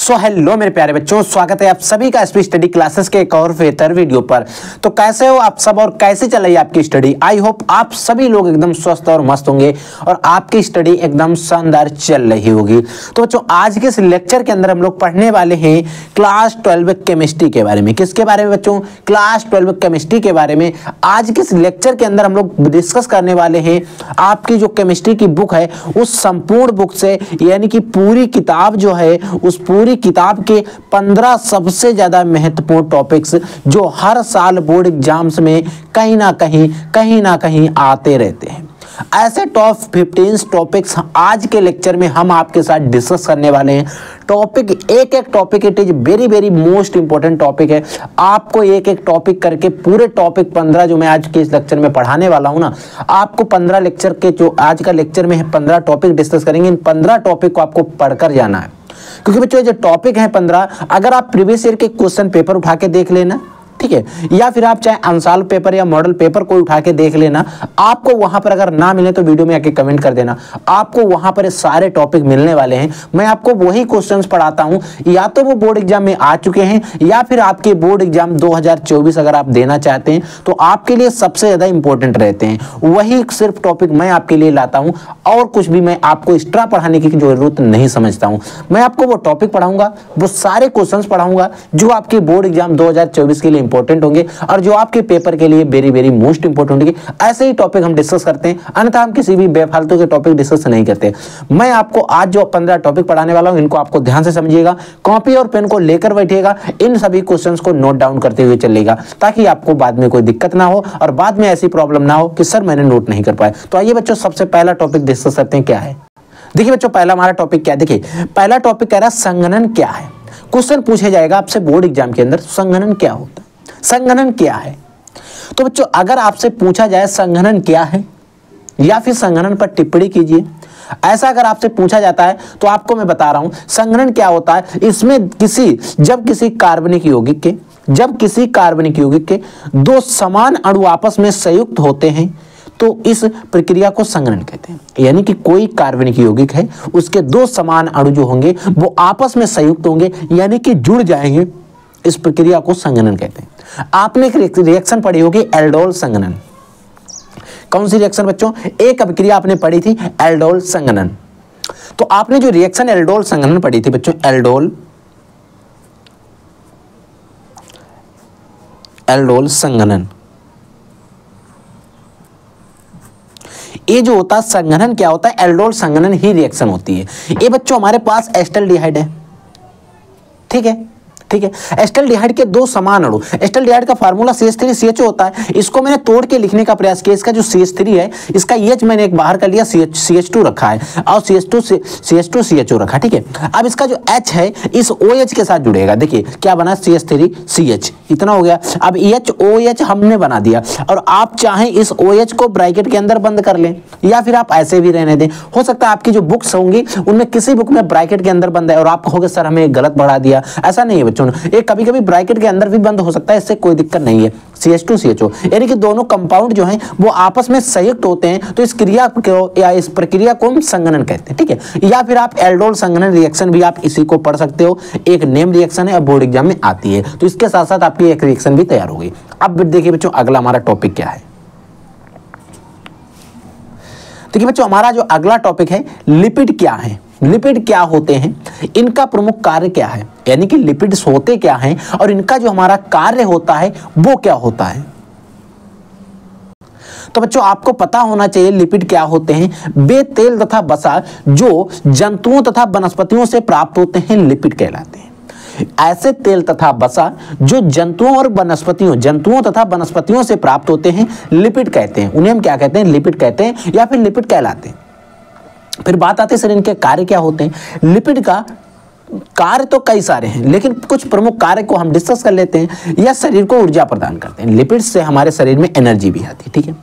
So hello मेरे प्यारे बच्चों, स्वागत है आप सभी का एसपी स्टडी क्लासेस के एक और बेहतर वीडियो पर। तो कैसे हो आप सब और कैसे चल रही है आपकी स्टडी। आई होप आप सभी लोग एकदम स्वस्थ और मस्त होंगे और आपकी स्टडी एकदम शानदार चल रही होगी। तो बच्चों आज के इस लेक्चर के अंदर हम लोग पढ़ने वाले हैं क्लास 12 केमिस्ट्री के बारे में। किसके बारे में बच्चों? क्लास 12 केमिस्ट्री के बारे में। आज के इस लेक्चर के अंदर हम लोग डिस्कस करने वाले हैं आपकी जो केमिस्ट्री की बुक है उस संपूर्ण बुक से, यानी कि पूरी किताब जो है उस पूरी किताब के 15 सबसे ज्यादा महत्वपूर्ण टॉपिक्स जो हर साल बोर्ड एग्जाम्स में कहीं ना कहीं आते रहते हैं। ऐसे टॉप 15 टॉपिक्स आज के लेक्चर में हम आपके साथ डिस्कस करने वाले हैं। टॉपिक एक topic it is very most important topic है। आपको एक टॉपिक करके पूरे टॉपिक 15 जो मैं आज के इस लेक्चर में पढ़ाने वाला हूं ना, आपको 15 लेक्चर के जो आज का लेक्चर में है 15 टॉपिक डिस्कस करेंगे। इन 15 टॉपिक को आपको पढ़कर जाना है, क्योंकि बच्चों जो टॉपिक है 15, अगर आप प्रीवियस ईयर के क्वेश्चन पेपर उठा के देख लेना, ठीक है, या फिर आप चाहे आंसर पेपर या मॉडल पेपर को उठा के देख लेना, आपको वहां पर अगर ना मिले तो वीडियो में आके कमेंट कर देना। आपको वहां पर सारे टॉपिक मिलने वाले हैं। मैं आपको वही क्वेश्चंस पढ़ाता हूं, या तो वो बोर्ड एग्जाम में आ चुके हैं या फिर आपके बोर्ड एग्जाम 2024 अगर आप देना चाहते हैं तो आपके लिए सबसे ज्यादा इंपॉर्टेंट रहते हैं। वही सिर्फ टॉपिक मैं आपके लिए लाता हूं और कुछ भी मैं आपको एक्स्ट्रा पढ़ाने की जरूरत नहीं समझता हूं। मैं आपको वो टॉपिक पढ़ाऊंगा, वो सारे क्वेश्चंस पढ़ाऊंगा जो आपके बोर्ड एग्जाम 2024 के लिए इंपॉर्टेंट होंगे और जो आपके पेपर के लिए वेरी मोस्ट इंपॉर्टेंट होंगे। ऐसे ही टॉपिक हम डिस्कस करते हैं, अन्यथा हम किसी भी बेफालतू के टॉपिक डिस्कस नहीं करते। मैं आपको आज जो 15 टॉपिक पढ़ाने वाला हूं इनको आपको ध्यान से समझिएगा, कॉपी और पेन को लेकर बैठिएगा, इन सभी क्वेश्चंस को नोट डाउन करते हुए चलिएगा, ताकि आपको बाद में कोई दिक्कत ना हो और बाद में ऐसी प्रॉब्लम ना हो कि सर मैंने नोट नहीं कर पाया। तो आइए बच्चों सबसे पहला टॉपिक डिस्कस करते हैं। क्या है? देखिए बच्चों पहला हमारा टॉपिक क्या है। देखिए पहला टॉपिक कह रहा है संघनन क्या है। क्वेश्चन पूछे जाएगा आपसे बोर्ड एग्जाम के अंदर, संघनन क्या होता है, संघनन क्या है। तो बच्चों अगर आपसे पूछा जाए संघनन क्या है या फिर संघनन पर टिप्पणी कीजिए, ऐसा अगर आपसे पूछा जाता है तो आपको मैं बता रहा हूं संघनन क्या होता है। इसमें जब किसी कार्बनिक यौगिक के दो समान अणु आपस में संयुक्त होते हैं तो इस प्रक्रिया को संघनन कहते हैं। यानी कि कोई कार्बनिक यौगिक है, उसके दो समान अणु जो होंगे वो आपस में संयुक्त होंगे, यानी कि जुड़ जाएंगे, इस प्रक्रिया को संघनन कहते हैं। आपने एक रिएक्शन पढ़ी होगी एल्डोल संघनन। कौन सी रिएक्शन बच्चों? एक अभिक्रिया आपने पढ़ी थी एल्डोल संघनन। तो आपने जो रिएक्शन एल्डोल संघनन पढ़ी थी बच्चों, एल्डोल संघनन, ये जो होता है संघनन क्या होता है? एल्डोल संघनन ही रिएक्शन होती है। ये बच्चों हमारे पास एस्टल्डिहाइड है, ठीक है। एस्टल्डिहाइड के दो समान अणु, एस्टल्डिहाइड का फार्मूला CH3CHO होता है। इसको मैंने तोड़ के लिखने का प्रयास किया। इसका जो CH3 है इसका H मैंने एक बाहर कर लिया, CH2 रखा है और CH2CHO रखा, ठीक है। अब इसका जो H है इस OH के साथ जुड़ेगा। देखिए क्या बना, CH3CH, इतना हो गया। अब OH हमने बना दिया और आप चाहें इस OH को ब्रैकेट के अंदर बंद कर लें या फिर आप ऐसे भी रहने दें। हो सकता है आपकी जो बुक्स होंगी उनमें किसी बुक में ब्रैकेट के अंदर बंद है और आप कहोगे सर हमें गलत बढ़ा दिया। ऐसा नहीं है बच्चों, ये कभी-कभी ब्रैकेट के अंदर भी बंद हो सकता है, इससे कोई दिक्कत नहीं है। CH2CHO यानी कि दोनों कंपाउंड जो हैं वो आपस में संयुक्त होते हैं, तो इस क्रिया को या इस प्रक्रिया को हम संघनन कहते हैं, ठीक है। या फिर आप एल्डोल संघनन रिएक्शन भी आप इसी को पढ़ सकते हो। एक नेम रिएक्शन है और बोर्ड एग्जाम में आती है, तो इसके साथ साथ आपकी एक रिएक्शन भी तैयार होगी। अब देखिए बच्चों अगला हमारा टॉपिक क्या है। देखिए बच्चों हमारा जो अगला टॉपिक है लिपिड क्या है। लिपिड क्या होते हैं, इनका प्रमुख कार्य क्या है, यानी कि लिपिड्स होते क्या हैं और इनका जो हमारा कार्य होता है वो क्या होता है। तो बच्चों आपको पता होना चाहिए लिपिड क्या होते हैं। वे तेल तथा वसा जो जंतुओं तथा वनस्पतियों से प्राप्त होते हैं लिपिड कहलाते हैं। ऐसे तेल तथा वसा जो जंतुओं तथा वनस्पतियों से प्राप्त होते हैं लिपिड कहते हैं। उन्हें हम क्या कहते हैं? लिपिड कहते हैं या फिर लिपिड कहलाते हैं। फिर बात आती है सर इनके कार्य क्या होते हैं। लिपिड का कार्य तो कई सारे हैं, लेकिन कुछ प्रमुख कार्य को हम डिस्कस कर लेते हैं। यह शरीर को ऊर्जा प्रदान करते हैं। लिपिड्स से हमारे शरीर में एनर्जी भी आती है, ठीक है।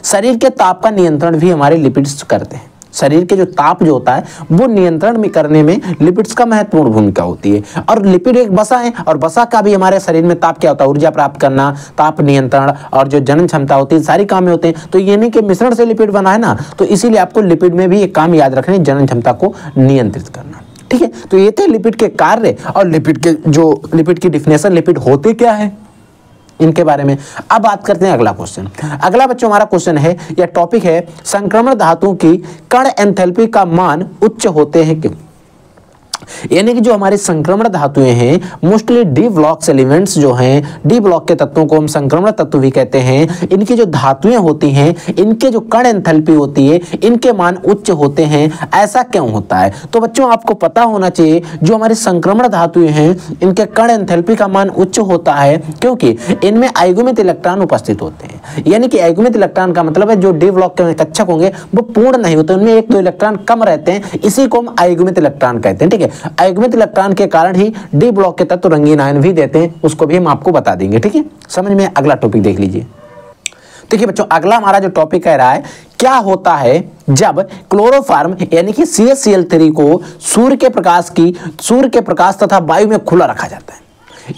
शरीर के ताप का नियंत्रण भी हमारे लिपिड्स करते हैं। शरीर के जो ताप जो होता है वो नियंत्रण में करने में लिपिड्स का महत्वपूर्ण भूमिका होती है। और लिपिड एक वसा है और वसा का भी हमारे शरीर में ताप क्या होता है? ऊर्जा प्राप्त करना, ताप नियंत्रण और जो जनन क्षमता होती है, सारी काम में होते हैं। तो यानी कि मिश्रण से लिपिड बना है ना, तो इसीलिए आपको लिपिड में भी एक काम याद रखना है, जनन क्षमता को नियंत्रित करना। ठीक है, तो ये थे लिपिड के कार्य और लिपिड के जो लिपिड की डिफिनेशन, लिपिड होते क्या है इनके बारे में। अब बात करते हैं अगला क्वेश्चन। अगला बच्चों हमारा क्वेश्चन है या टॉपिक है संक्रमण धातुओं की कण एंथैल्पी का मान उच्च होते हैं क्यों। यानी कि जो हमारे संक्रमण धातुएं हैं मोस्टली डी ब्लॉक्स एलिमेंट्स जो हैं, डी ब्लॉक के तत्वों को हम संक्रमण तत्व भी कहते हैं, इनकी जो धातुएं होती हैं इनके जो कण एंथैल्पी होती है इनके मान उच्च होते हैं। ऐसा क्यों होता है? तो बच्चों आपको पता होना चाहिए जो हमारी संक्रमण धातुएं हैं इनके कण एंथैल्पी का मान उच्च होता है क्योंकि इनमें आयुग्मित इलेक्ट्रॉन उपस्थित होते हैं। यानी कि आयुग्मित इलेक्ट्रॉन का मतलब है जो डी ब्लॉक के कक्षक होंगे वो पूर्ण नहीं होते, उनमें 1-2 इलेक्ट्रॉन कम रहते हैं, इसी को हम आयुग्मित इलेक्ट्रॉन कहते हैं। ठीक है, आयुग्मित इलेक्ट्रॉन के कारण ही डी ब्लॉक के तत्व रंगीन आयन भी देते हैं, उसको भी हम आपको बता देंगे। ठीक है, समझ में। अगला टॉपिक देख लीजिए। देखिए बच्चों अगला हमारा जो टॉपिक कह रहा है क्या होता है जब क्लोरोफॉर्म यानी कि CaCl3 को सूर्य के प्रकाश तथा वायु में खुला रखा जाता है।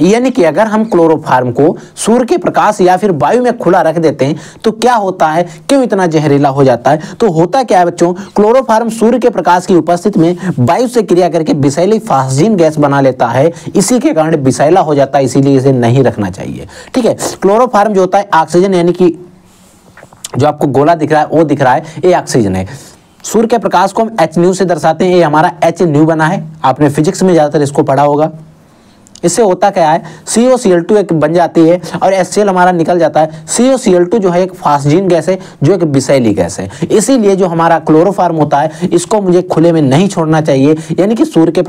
यानी कि अगर हम क्लोरोफॉर्म को सूर्य के प्रकाश या फिर वायु में खुला रख देते हैं तो क्या होता है, क्यों इतना जहरीला हो जाता है? तो होता क्या है बच्चों, क्लोरोफॉर्म सूर्य के प्रकाश की उपस्थिति में वायु से क्रिया करके विषैली फास्जीन गैस बना लेता है, इसी के कारण विषैला हो जाता है, इसीलिए इसे नहीं रखना चाहिए। ठीक है, क्लोरोफॉर्म जो होता है ऑक्सीजन यानी कि जो आपको गोला दिख रहा है वो दिख रहा है ये ऑक्सीजन है। सूर्य के प्रकाश को हम H से दर्शाते हैं, ये हमारा H बना है, आपने फिजिक्स में ज्यादातर इसको पढ़ा होगा। इससे होता क्या है COCl2 एक बन जाती है और HCl हमारा निकल जाता है। COCl2 जो है एक फास्जीन गैस है जो एक विषैली गैस है, इसीलिए जो हमारा क्लोरोफॉर्म होता है इसको मुझे खुले में नहीं छोड़ना चाहिए, यानी कि सूर्य के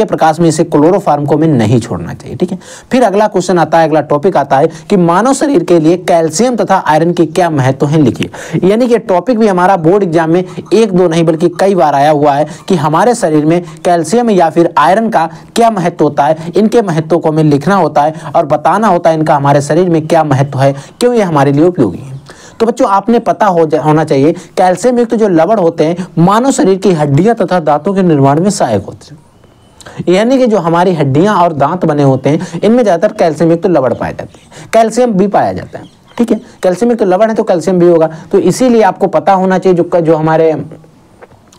प्रकाश में इसे क्लोरोफॉर्म को में नहीं छोड़ना चाहिए। ठीक है, फिर अगला क्वेश्चन आता है, अगला टॉपिक आता है कि मानव शरीर के लिए कैल्शियम तथा आयरन के क्या महत्व है, लिखिए। यानी कि टॉपिक भी हमारा बोर्ड एग्जाम में 1-2 नहीं बल्कि कई बार आया हुआ है कि हमारे शरीर में कैल्शियम या फिर आयरन का क्या महत्व होता है, इनके महत्व को हमें लिखना होता है और बताना होता है इनका हमारे शरीर में क्या महत्व है, क्यों ये हमारे लिए उपयोगी है। तो बच्चों आपने पता होना चाहिए कैल्शियम युक्त जो लवण होते हैं मानव शरीर की हड्डियां तथा दांतों के निर्माण में सहायक होते हैं। यानी कि जो हमारी हड्डियां और दांत बने होते हैं इनमें ज्यादातर कैल्शियम युक्त लवण पाए जाते हैं, कैल्शियम भी पाया जाता है। ठीक है, कैल्शियम युक्त लवण है तो कैल्शियम भी होगा, तो इसीलिए आपको पता होना चाहिए जो हमारे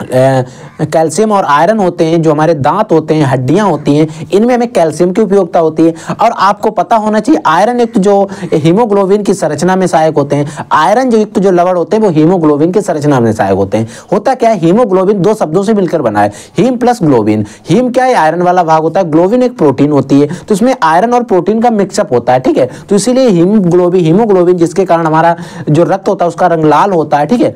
कैल्शियम और आयरन होते हैं, जो हमारे दांत होते हैं, हड्डियां होती हैं, इनमें हमें कैल्शियम की उपयोगिता होती है। और आपको पता होना चाहिए आयरन युक्त जो हीमोग्लोबिन की संरचना में सहायक होते हैं, आयरन जो युक्त जो लवण होते हैं वो हीमोग्लोबिन की संरचना में सहायक होते हैं। होता क्या है, हीमोग्लोबिन 2 शब्दों से मिलकर बना है, हीम प्लस ग्लोबिन। हीम क्या है, आयरन वाला भाग होता है, ग्लोबिन एक प्रोटीन होती है, तो इसमें आयरन और प्रोटीन का मिक्सअप होता है। ठीक है, तो इसीलिए हीमोग्लोबिन जिसके कारण हमारा जो रक्त होता है उसका रंग लाल होता है। ठीक है,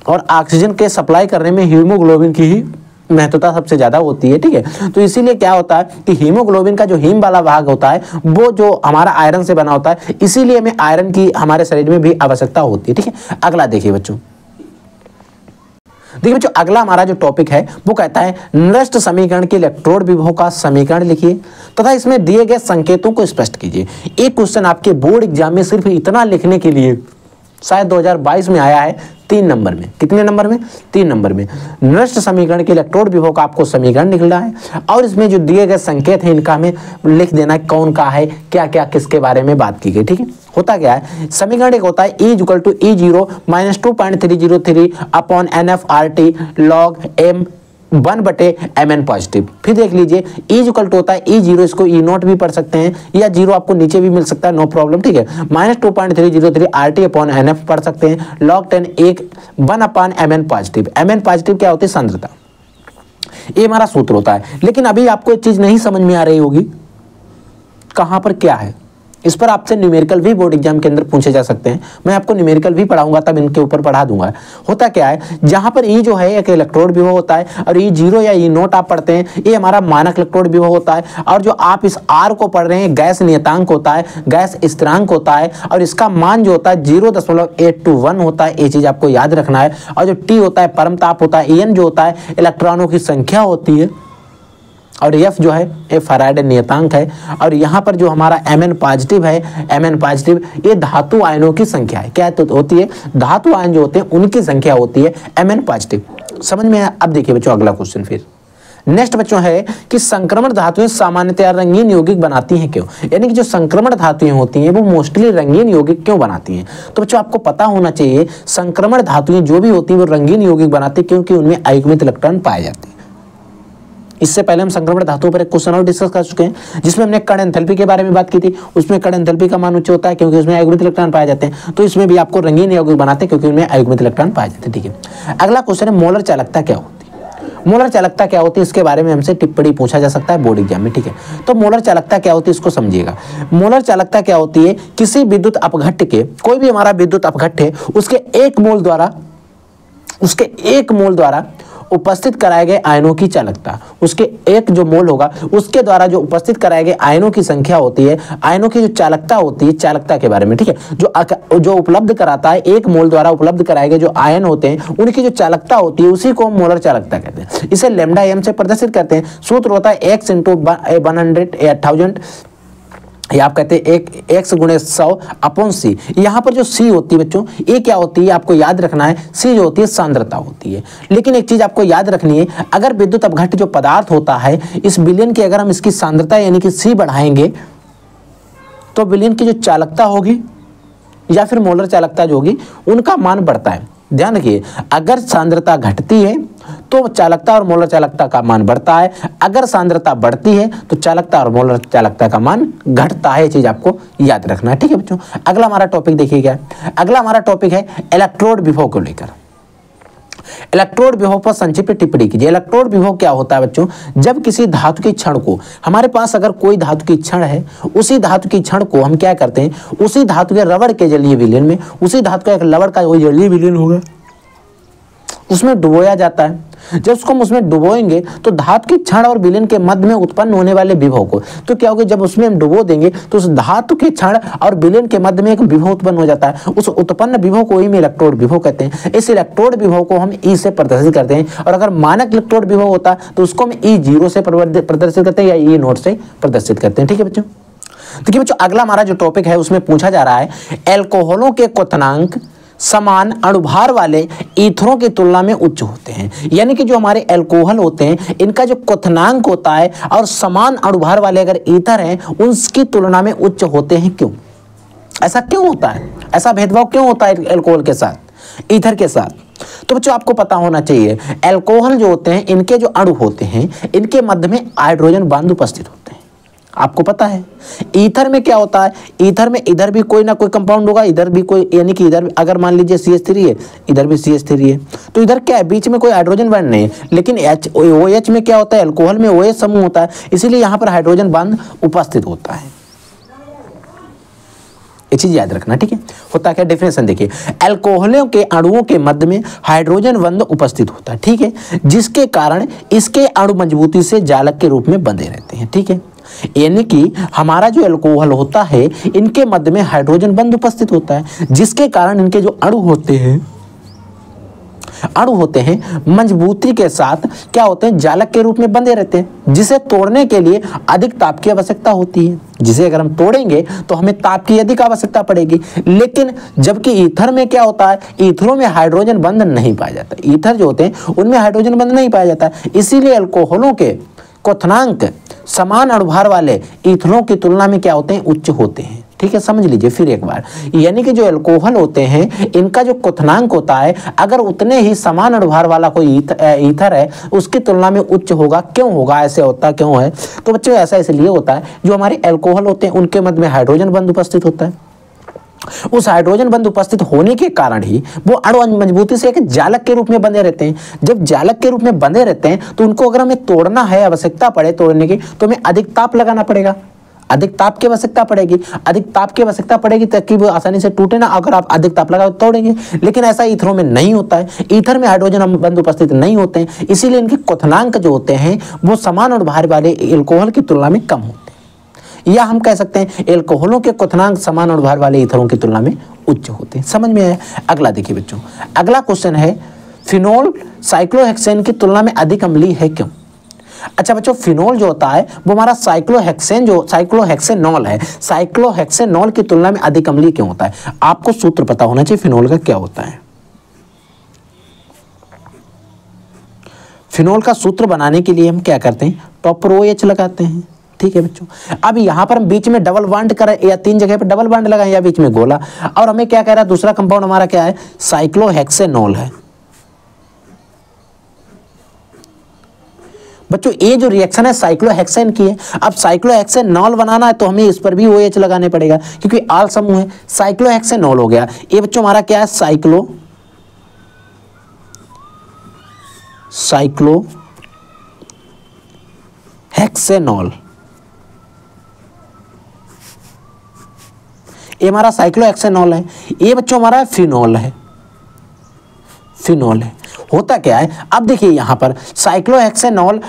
और ऑक्सीजन के सप्लाई करने में हीमोग्लोबिन की ही महत्वता सबसे ज्यादा होती है। ठीक है, तो इसीलिए क्या होता है कि हीमोग्लोबिन का जो हीम वाला भाग होता है वो जो हमारा आयरन से बना होता है, इसीलिए हमें आयरन की हमारे शरीर में भी आवश्यकता होती है। ठीक है, अगला देखिए बच्चों, अगला हमारा जो टॉपिक है वो कहता है नृष्ट समीकरण के इलेक्ट्रोड विभव का समीकरण लिखिए तथा इसमें दिए गए संकेतों को स्पष्ट कीजिए। एक क्वेश्चन आपके बोर्ड एग्जाम में सिर्फ इतना लिखने के लिए शायद 2022 में आया है 3 नंबर में। कितने नंबर में? 3 नंबर में। नृष्ट समीकरण के इलेक्ट्रोड विभव का आपको समीकरण निकलना है और इसमें जो दिए गए संकेत हैं इनका हमें लिख देना है कौन का है, क्या क्या किसके बारे में बात की गई। ठीक है, होता क्या है, समीकरण एक होता है E=E0 -2.303 upon NF/RT log M1/Mn positive. फिर देख लीजिए E= होता है E0, इसको E0 भी पढ़ सकते हैं या 0 आपको नीचे भी मिल सकता है, नो प्रॉब्लम। ठीक है, -2.303 RT/NF पढ़ सकते हैं, log 10 1/Mn positive. Mn positive क्या होती है, सांद्रता। ये हमारा सूत्र होता है। लेकिन अभी आपको एक चीज नहीं समझ में आ रही होगी, कहां पर क्या है। इस पर आपसे न्यूमेरिकल भी बोर्ड एग्जाम के अंदर पूछे जा सकते हैं, मैं आपको न्यूमेरिकल भी पढ़ाऊंगा तब इनके ऊपर पढ़ा दूंगा। होता क्या है, जहां पर E जो है एक इलेक्ट्रोड विभव होता है और E0 या E0 आप पढ़ते हैं, ये हमारा मानक इलेक्ट्रोड विभव होता है। और जो आप इस R को पढ़ रहे हैं गैस नियतांक होता है, गैस स्थिरांक होता है और इसका मान जो होता है 0.821 होता है, ये चीज आपको याद रखना है। और जो T होता है परमताप होता है, En जो होता है इलेक्ट्रॉनों की संख्या होती है और F जो है ये फैराडे नियतांक है। और यहाँ पर जो हमारा Mn पॉजिटिव है, Mn पॉजिटिव ये धातु आयनों की संख्या है। क्या तो होती है, धातु आयन जो होते हैं उनकी संख्या होती है Mn पॉजिटिव। समझ में आया? अब देखिए बच्चों अगला क्वेश्चन फिर नेक्स्ट बच्चों है कि संक्रमण धातुएं सामान्यतया रंगीन यौगिक बनाती हैं क्यों। यानी कि जो संक्रमण धातुएं होती हैं वो मोस्टली रंगीन यौगिक क्यों बनाती हैं। तो बच्चों आपको पता होना चाहिए संक्रमण धातुएं जो भी होती हैं वो रंगीन यौगिक बनाती हैं क्योंकि उनमें अयुग्मित इलेक्ट्रॉन पाए जाते हैं। इससे पहले हम संक्रमण धातुओं पर एक क्वेश्चन और डिस्कस कर चुके हैं जिसमें हमने कण एंथैल्पी के बारे में बात की थी। उसमें कण एंथैल्पी का मान उच्च होता है क्योंकि उसमें अयुग्मित इलेक्ट्रॉन पाए जाते हैं। तो इसमें भी आपको रंगीन यौगिक बनाते हैं क्योंकि उनमें अयुग्मित इलेक्ट्रॉन पाए जाते हैं। ठीक है, अगला क्वेश्चन है मोलर चालकता क्या होती है। मोलर चालकता क्या होती है इसके बारे में हमसे टिप्पणी पूछा जा सकता है बोर्ड एग्जाम में। ठीक है, तो मोलर चालकता क्या होती है इसको समझिएगा। मोलर चालकता क्या होती है, किसी विद्युत अपघट्ट के, कोई भी हमारा विद्युत अपघट्ट है उसके एक मोल द्वारा उपस्थित कराए गए आयनों की चालकता, उसके एक जो मोल होगा उसके द्वारा जो उपस्थित कराए गए आयनों की संख्या होती है, आयनों की जो चालकता होती है, चालकता के बारे में। ठीक है, जो उपलब्ध कराता है, एक मोल द्वारा उपलब्ध कराए गए जो आयन होते हैं उनकी जो चालकता होती है उसी को हम मोलर चालकता कहते हैं। इसे लैम्डा एम से प्रदर्शित करते हैं। सूत्र होता है x × 100 या 1000, ये आप कहते हैं x × 100/c। यहाँ पर जो c होती है बच्चों, ये क्या होती है आपको याद रखना है। c जो होती है सांद्रता होती है। लेकिन एक चीज आपको याद रखनी है, अगर विद्युत अपघट्ट जो पदार्थ होता है इस विलयन की अगर हम इसकी सांद्रता यानी कि c बढ़ाएंगे तो विलयन की जो चालकता होगी या फिर मोलर चालकता जो होगी उनका मान बढ़ता है। ध्यान रखिए, अगर सांद्रता घटती है तो चालकता और मोलर चालकता का मान बढ़ता है, अगर सांद्रता बढ़ती है तो चालकता और मोलर चालकता का मान घटता है। ये चीज आपको याद रखना है। ठीक है बच्चों, अगला हमारा टॉपिक देखिएगा। अगला हमारा टॉपिक है इलेक्ट्रोड विभव को लेकर। इलेक्ट्रोड विभव पर संक्षिप्त टिप्पणी कीजिए। इलेक्ट्रोड विभव क्या होता है बच्चों, जब किसी धातु के क्षण को, हमारे पास अगर कोई धातु की क्षण है, उसी धातु की क्षण को हम क्या करते हैं, उसी धातु के रबड़ के जलीय विलयन में, उसी धातु का एक रबड़ का वही जलीय विलयन होगा उसमें डुबोया जाता है। जब उसको हम उसमें डुबोएंगे तो धातु की क्षण और विलयन के मध्य में उत्पन्न होने वाले विभव को, तो क्या होगा, जब उसमें हम डुबो देंगे तो उस धातु के क्षण और विलयन के मध्य में एक विभव उत्पन्न हो जाता है। उस उत्पन्न विभव को ही में इलेक्ट्रोड विभव कहते हैं। इस इलेक्ट्रोड विभव को हम ई से प्रदर्शित करते हैं, और अगर मानक इलेक्ट्रोड विभव होता है तो उसको हम E0 से प्रदर्शित करते हैं या E0 से प्रदर्शित करते हैं। ठीक है बच्चों, देखिए बच्चों, अगला हमारा जो टॉपिक है उसमें पूछा जा रहा है एल्कोहलों के क्वथनांक समान अणुभार वाले ईथरों की तुलना में उच्च होते हैं। यानी कि जो हमारे अल्कोहल होते हैं इनका जो क्वथनांक होता है और समान अणुभार वाले अगर ईथर हैं उनकी तुलना में उच्च होते हैं। क्यों ऐसा क्यों होता है, ऐसा भेदभाव क्यों होता है अल्कोहल के साथ, ईथर के साथ? तो बच्चों आपको पता होना चाहिए, अल्कोहल जो होते हैं इनके जो अणु होते हैं इनके मध्य में हाइड्रोजन बांध उपस्थित होते हैं। आपको पता है ईथर में क्या होता है, ईथर में इधर भी कोई ना कोई कंपाउंड होगा, इधर भी कोई, यानी कि इधर अगर मान लीजिए CH3 है, इधर भी CH3 है, तो इधर क्या है, बीच में कोई हाइड्रोजन बांध नहीं है। लेकिन OH में क्या होता है, अल्कोहल में OH समूह होता है, इसीलिए यहाँ पर हाइड्रोजन बांध उपस्थित होता है। ये चीज याद रखना। ठीक है, होता क्या, डेफिनेशन देखिए, अल्कोहलों के अणुओं के मध्य में हाइड्रोजन बंध उपस्थित होता है। ठीक है, जिसके कारण इसके अणु मजबूती से जालक के रूप में बंधे रहते हैं। ठीक है, यानी कि हमारा जो अल्कोहल होता है इनके मध्य में हाइड्रोजन बंध उपस्थित होता है, जिसके कारण इनके जो अणु होते हैं मजबूती के साथ क्या होते हैं, जालक के रूप में बंधे रहते हैं, जिसे तोड़ने के लिए अधिक ताप की आवश्यकता होती है। जिसे अगर हम तोड़ेंगे तो हमें ताप की अधिक आवश्यकता पड़ेगी। लेकिन जबकि ईथर में क्या होता है, ईथरों में हाइड्रोजन बंध नहीं पाया जाता। ईथर जो होते हैं उनमें हाइड्रोजन बंध नहीं पाया जाता, इसीलिए अल्कोहलों के क्वथनांक समान अणुभार वाले ईथरों की तुलना में क्या होते हैं, उच्च होते हैं। ठीक है, समझ लीजिए फिर एक बार, यानी कि जो अल्कोहल होते हैं इनका जो क्वथनांक होता है अगर उतने ही समान अणुभार वाला कोई ईथर है उसकी तुलना में उच्च होगा। क्यों होगा, ऐसे होता क्यों है? तो बच्चों ऐसा इसलिए होता है, जो हमारे अल्कोहल होते हैं उनके मध्य में हाइड्रोजन बंध उपस्थित होता है। उस हाइड्रोजन बंध उपस्थित होने के कारण ही वो अणु मजबूती से एक जालक के रूप में बंधे रहते हैं। जब जालक के रूप में बंधे रहते हैं तो उनको अगर हमें तोड़ना है, आवश्यकता पड़े तोड़ने की, तो हमें अधिक ताप लगाना पड़ेगा, अधिक ताप की आवश्यकता पड़ेगी, अधिक ताप की आवश्यकता पड़ेगी ताकि वो आसानी से टूटे ना। अगर आप अधिक ताप लगाओ तोड़ेंगे, लेकिन ऐसा ईथरों में नहीं होता है। ईथर में हाइड्रोजन बंध उपस्थित नहीं होते हैं, इसीलिए इनके क्वथनांक जो होते हैं वो समान अणुभार वाले अल्कोहल की तुलना में कम होते हैं, या हम कह सकते हैं अल्कोहलों के क्वथनांक समान अणुभार वाले ईथरों की तुलना में उच्च होते हैं। समझ में आया? अगला देखिए बच्चों, अगला क्वेश्चन है फिनोल साइक्लोहेक्सेन की तुलना में अधिक अम्लीय है क्यों? अच्छा बच्चों, फिनोल जो होता है वो हमारा साइक्लोहेक्सेनॉल है, साइक्लोहेक्सेनॉल की तुलना में अधिक अम्लीय क्यों होता है? आपको सूत्र पता होना चाहिए फिनोल का क्या होता है। फिनोल का सूत्र बनाने के लिए हम क्या करते हैं, टॉपर OH लगाते हैं। ठीक है बच्चों, अब यहां पर हम बीच में डबल बॉन्ड करें या 3 जगह पर डबल बॉन्ड लगाएं या बीच में गोला, और हमें क्या कह रहा है, दूसरा कंपाउंड हमारा क्या है, साइक्लोहेक्सेनॉल है। बच्चों ये जो रिएक्शन है साइक्लोहेक्सेन की है। अब साइक्लोहेक्सेनॉल बनाना है तो हमें इस पर भी OH लगाने पड़ेगा क्योंकि आल समूह है। साइक्लोहेक्सेनॉल हो गया। ये बच्चों हमारा क्या है, साइक्लोहेक्सेनॉल। ये हमारा साइक्लोहेक्सेनॉल है। ये बच्चों हमारा फिनॉल है। होता क्या है, अब देखिए यहाँ पर साइक्लोहेक्सेनॉल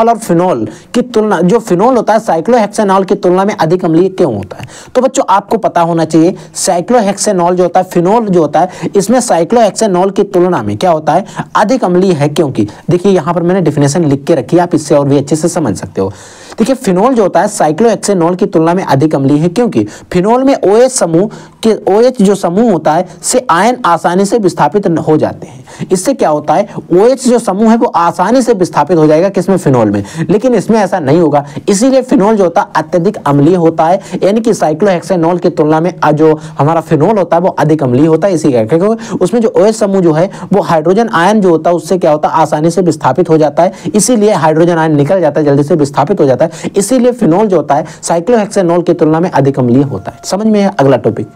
और फिनॉल की तुलना, जो फिनॉल होता है साइक्लोहेक्सेनॉल की तुलना में अधिक अम्लीय क्यों होता है? तो बच्चों आपको पता होना चाहिए साइक्लोहेक्सेनॉल जो होता है, फिनॉल जो होता है, इसमें साइक्लोहेक्सेनॉल की तुलना में क्या होता है, अधिक अम्लीय है। क्योंकि देखिए यहाँ पर मैंने डिफिनेशन लिख के रखी है, आप इससे और भी अच्छे से समझ सकते हो। देखिए फिनॉल जो होता है साइक्लोहेक्सेनॉल की तुलना में अधिक अम्लीय है क्योंकि फिनॉल में OH समूह के OH जो समूह होता है से आयन आसानी से विस्थापित हो जाते हैं। इससे क्या होता है, OH जो समूह है वो आसानी से विस्थापित हो जाएगा किसमें, फिनॉल में, लेकिन इसमें ऐसा नहीं होगा। इसीलिए फिनॉल जो होता है अत्यधिक अम्लीय होता है, यानी कि साइक्लोहेक्सेनॉल की तुलना में जो हमारा फिनॉल होता है वो अधिक अम्लीय होता है। इसी क्योंकि उसमें जो OH समूह जो है वो हाइड्रोजन आयन जो होता है उससे क्या होता है, आसानी से विस्थापित हो जाता है, इसीलिए हाइड्रोजन आयन निकल जाता है, जल्दी से विस्थापित हो जाता है। इसीलिए फिनॉल जो होता है साइक्लोहेक्सेनॉल की तुलना में अधिक अम्लीय होता है। समझ में है? अगला टॉपिक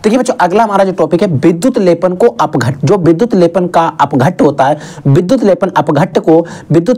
देखिए बच्चों, अगला हमारा जो टॉपिक है विद्युत लेपन को अपघट्ट। जो विद्युत लेपन का अपघट्ट होता है, विद्युत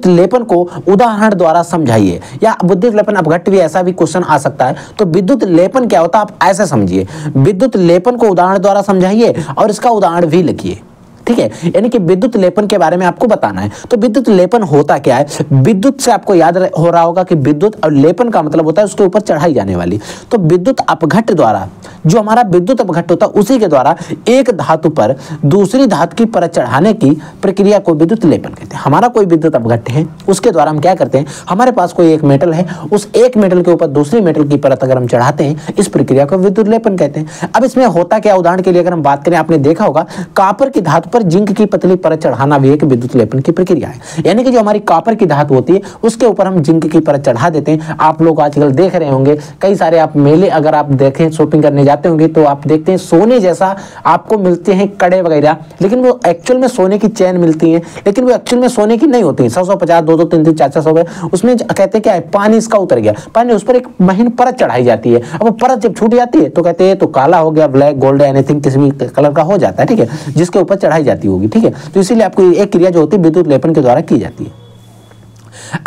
लेपन को उदाहरण द्वारा समझाइए, या विद्युत लेपन अपघट्ट भी ऐसा भी क्वेश्चन आ सकता है। तो विद्युत लेपन क्या होता है आप ऐसे समझिए, विद्युत लेपन को उदाहरण द्वारा समझाइए और इसका उदाहरण भी लिखिए। ठीक है, यानी कि विद्युत लेपन के बारे में आपको बताना है। तो विद्युत लेपन होता क्या है, विद्युत से आपको याद हो रहा होगा कि विद्युत और लेपन का मतलब होता है उसके ऊपर चढ़ाई जाने वाली। तो विद्युत अपघट्ट द्वारा, जो हमारा विद्युत अपघट्ट होता है उसी के द्वारा एक धातु पर दूसरी धातु की परत चढ़ाने की प्रक्रिया को विद्युत लेपन कहते हैं। हमारा कोई विद्युत अपघट्ट है, उसके द्वारा हम क्या करते हैं, हमारे पास कोई एक मेटल है, उस एक मेटल के ऊपर दूसरी मेटल की परत अगर हम चढ़ाते हैं, इस प्रक्रिया को विद्युत लेपन कहते हैं। अब इसमें होता क्या, उदाहरण के लिए अगर हम बात करें, आपने देखा होगा कॉपर की धातु पर जिंक की पतली परत चढ़ाना भी एक विद्युत लेपन की प्रक्रिया है। यानी कि जो हमारी कॉपर की धातु होती है उसके ऊपर हम जिंक की परत चढ़ा देते हैं। आप लोग आजकल देख रहे होंगे कई सारे, आप मेले अगर आप देखें, शॉपिंग करने जाते होंगे तो आप देखते हैं सोने जैसा आपको मिलते हैं कड़े वगैरह, लेकिन वो एक्चुअल में सोने की चैन मिलती है, लेकिन वो एक्चुअल में सोने की नहीं होती है। 100-150, 200, 300, 400 उसमें कहते हैं क्या है, पानी इसका उतर गया, पानी उस पर एक महीन परत चढ़ाई जाती है। अब वो परत जब छूट जाती है तो कहते हैं तो काला हो गया, ब्लैक, गोल्ड, एनीथिंग किसी भी कलर का हो जाता है। ठीक है, जिसके ऊपर चढ़ाई जाती होगी। ठीक है, तो इसीलिए आपको एक क्रिया जो होती है विद्युत लेपन के द्वारा की जाती है।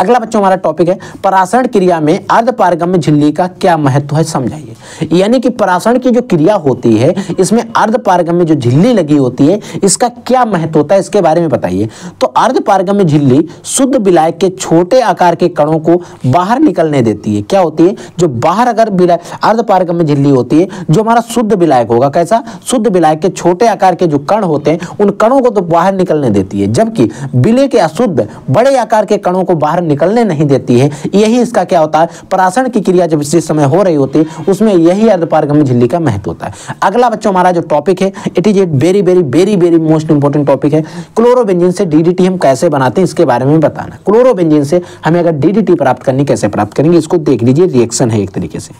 अगला बच्चों हमारा टॉपिक है परासरण क्रिया में अर्धपारगम्य झिल्ली का क्या महत्व है, समझाइए। यानी कि परासरण की जो क्रिया होती है इसमें अर्धपारगम्य जो झिल्ली लगी होती है इसका क्या महत्व होता है, इसके बारे में बताइए। तो अर्धपारगम्य झिल्ली शुद्ध विलायक के छोटे आकार के कणों को बाहर निकलने देती है। क्या होती है, जो बाहर अगर अर्धपारगम्य झिल्ली होती है, जो हमारा शुद्ध विलायक होगा, कैसा, शुद्ध विलायक के छोटे आकार के जो कण होते हैं उन कणों को तो बाहर निकलने देती है, जबकि विलय के अशुद्ध बड़े आकार के कणों को बाहर निकलने नहीं देती है। यही इसका क्या होता है, परासरण की क्रिया जब इस समय हो रही होती है उसमें यही अर्धपारगम्य झिल्ली का महत्व होता है। अगला बच्चों हमारा जो टॉपिक है, it is a very very very very most important topic है, क्लोरोबेंजीन से DDT हम कैसे बनाते हैं इसके बारे में बताना। क्लोरोबेंजीन से हमें अगर DDT प्राप्त करनी, कैसे प्राप्त करेंगे इसको देख लीजिए। रिएक्शन है एक तरीके से।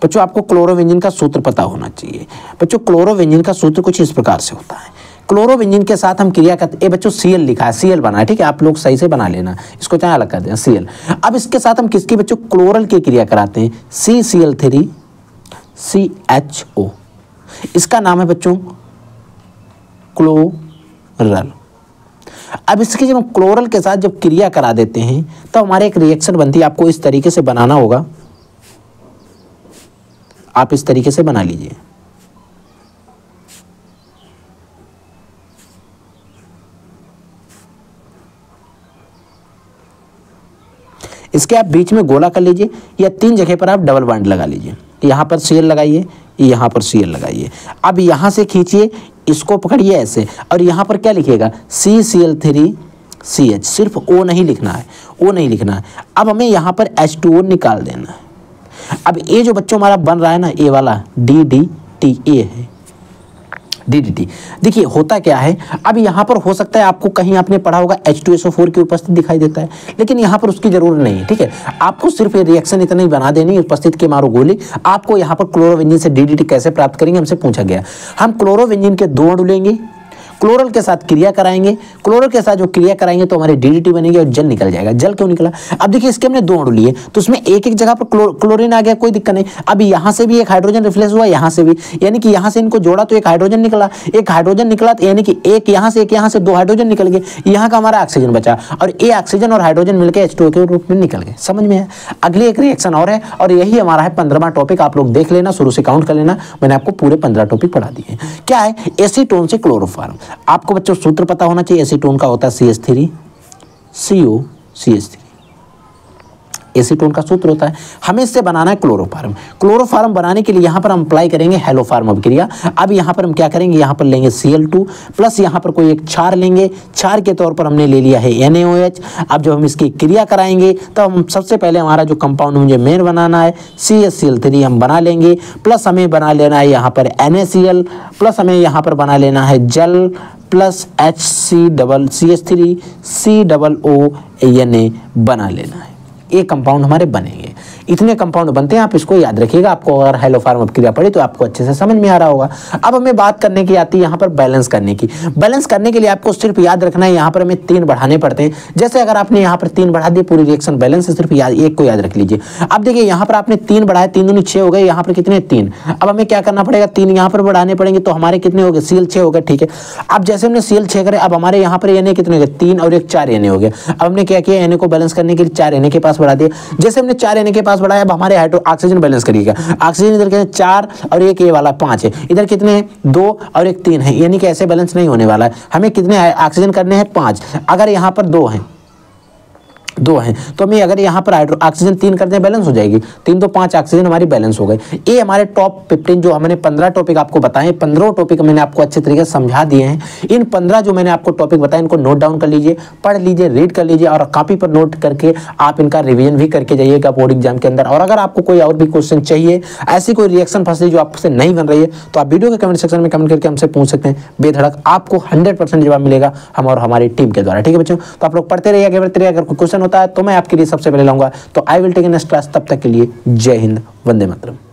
बच्चों आपको क्लोरोबेंजीन का सूत्र पता होना चाहिए। बच्चों क्लोरोबेंजीन का सूत्र कुछ इस प्रकार से होता है। क्लोरोबेंजीन के साथ हम क्रिया करते हैं, बच्चों Cl लिखा है, Cl बना है, ठीक है, आप लोग सही से बना लेना, इसको चाहे अलग कर देना Cl। अब इसके साथ हम किसकी बच्चों, क्लोरल की क्रिया कराते हैं, CCl3 CHO, इसका नाम है बच्चों क्लोरल। अब इसकी जब हम क्लोरल के साथ जब क्रिया करा देते हैं तो हमारे एक रिएक्शन बनती है, आपको इस तरीके से बनाना होगा, आप इस तरीके से बना लीजिए। इसके आप बीच में गोला कर लीजिए या 3 जगह पर आप डबल बॉन्ड लगा लीजिए। यहाँ पर Cl लगाइए, यहाँ पर Cl लगाइए। अब यहाँ से खींचिए, इसको पकड़िए ऐसे, और यहाँ पर क्या लिखिएगा, CCl3 CH, सिर्फ O नहीं लिखना है, O नहीं लिखना है। अब हमें यहाँ पर H2O निकाल देना है। अब ये जो बच्चों हमारा बन रहा है ना, ये वाला DDT, ये है DDT। देखिए होता क्या है, अब यहाँ पर हो सकता है आपको कहीं आपने पढ़ा होगा H2SO4 की उपस्थिति दिखाई देता है, लेकिन यहाँ पर उसकी जरूरत नहीं है। ठीक है, आपको सिर्फ ये रिएक्शन इतना ही बना देनी, उपस्थित के मारो गोली। आपको यहाँ पर क्लोरोबेंजीन से DDT कैसे प्राप्त करेंगे हमसे पूछा गया। हम क्लोरोबेंजीन के 2 अणु लेंगे, क्लोरल के साथ क्रिया कराएंगे, क्लोरल के साथ जो क्रिया कराएंगे तो हमारे DDT बनेगी और जल निकल जाएगा। जल क्यों निकला? अब देखिए इसके हमने 2 अणु लिए तो उसमें एक एक जगह पर क्लोरीन आ गया, कोई दिक्कत नहीं। अब यहाँ से भी एक हाइड्रोजन रिफ्लेक्स हुआ, यहाँ से भी, यानी कि यहाँ से इनको जोड़ा तो एक हाइड्रोजन निकला, एक हाइड्रोजन निकला तो यानी कि एक यहाँ से 2 हाइड्रोजन निकल गए, यहाँ का हमारा ऑक्सीजन बचा और ये ऑक्सीजन और हाइड्रोजन मिलकर H2O के रूप में निकल गए। समझ में है? अगली एक रिएक्शन और है और यही हमारा है 15वां टॉपिक। आप लोग देख लेना, शुरू से काउंट कर लेना, मैंने आपको पूरे 15 टॉपिक पढ़ा दिए। क्या है? एसीटोन से क्लोरोफॉर्म। आपको बच्चों सूत्र पता होना चाहिए। एसीटोन का होता है CH3 COCH3। एसीटोन का सूत्र होता है। हमें इससे बनाना है क्लोरोफॉर्म। क्लोरोफॉर्म बनाने के लिए यहाँ पर हम अप्लाई करेंगे हेलोफॉर्म अभिक्रिया। अब यहाँ पर हम क्या करेंगे, यहाँ पर लेंगे Cl2 प्लस यहाँ पर कोई एक क्षार लेंगे, क्षार के तौर पर हमने ले लिया है NaOH। अब जब हम इसकी क्रिया कराएंगे तो हम सबसे पहले हमारा जो कंपाउंड मुझे मेन बनाना है CH3 हम बना लेंगे, प्लस हमें बना लेना है यहाँ पर NaCl, प्लस हमें यहाँ पर बना लेना है जल प्लस CH3 COO बना लेना है। ये कंपाउंड हमारे बनेंगे। इतने कंपाउंड बनते हैं, आप इसको याद रखिएगा। आपको अगर हेलोफॉर्म अभिक्रिया पड़ी तो आपको अच्छे से समझ में आ रहा होगा। अब हमें बात करने की आती है यहाँ पर बैलेंस करने की। बैलेंस करने के लिए आपको सिर्फ याद रखना है, यहाँ पर हमें 3 बढ़ाने पड़ते हैं। जैसे अगर आपने यहाँ पर 3 बढ़ा दिए, पूरी रिएक्शन बैलेंस है, सिर्फ एक को याद रख लीजिए। अब देखिए यहाँ पर आपने 3 बढ़ाए, 3 दूनी 6 हो गए, यहाँ पर कितने 3। अब हमें क्या करना पड़ेगा, 3 यहाँ पर बढ़ाने पड़ेंगे तो हमारे कितने हो गए, Cl 6 हो गए। ठीक है, अब जैसे हमने Cl 6 करे, अब हमारे यहाँ पर Na कितने हो गए, 3 और 1 4 Na हो गए। अब हमने क्या किया, Na को बैलेंस करने के लिए 4 Na के पास बढ़ा दिया। जैसे हमने 4 Na के पास बढ़ाया, अब हमारे ऑक्सीजन बैलेंस करिएगा। ऑक्सीजन इधर कितने 4 और एक ये वाला 5 है, इधर कितने 2 और एक 3 है, यानी कि ऐसे बैलेंस नहीं होने वाला है। हमें कितने ऑक्सीजन करने हैं 5। अगर यहाँ पर 2 हैं तो हमें अगर यहाँ पर ऑक्सीजन 3 करते हैं बैलेंस हो जाएगी। 3 तो 5 ऑक्सीजन हमारी बैलेंस हो गई। ये हमारे टॉप 15 जो हमने 15 टॉपिक आपको बताए, 15 टॉपिक मैंने आपको अच्छे तरीके से समझा दिए हैं। इन 15 जो मैंने आपको टॉपिक बताए इनको नोट डाउन कर लीजिए, पढ़ लीजिए, रीड कर लीजिए और कॉपी पर नोट करके आप इनका रिवीजन भी करके जाइएगा बोर्ड एग्जाम के अंदर। और अगर आपको कोई और भी क्वेश्चन चाहिए, ऐसी कोई रिएक्शन फंसी जो आपसे नहीं बन रही है, तो आप वीडियो के कमेंट सेक्शन में कमेंट करके हमसे पूछ सकते हैं। बेधड़क आपको 100% जवाब मिलेगा हम और हमारी टीम के द्वारा। ठीक है बच्चों, तो आप लोग पढ़ते रहिए, आगे बढ़ते रहिए। अगर कोई क्वेश्चन होता है तो मैं आपके लिए सबसे पहले लाऊंगा। तो I will take in next class. तब तक के लिए जय हिंद, वंदे मातरम।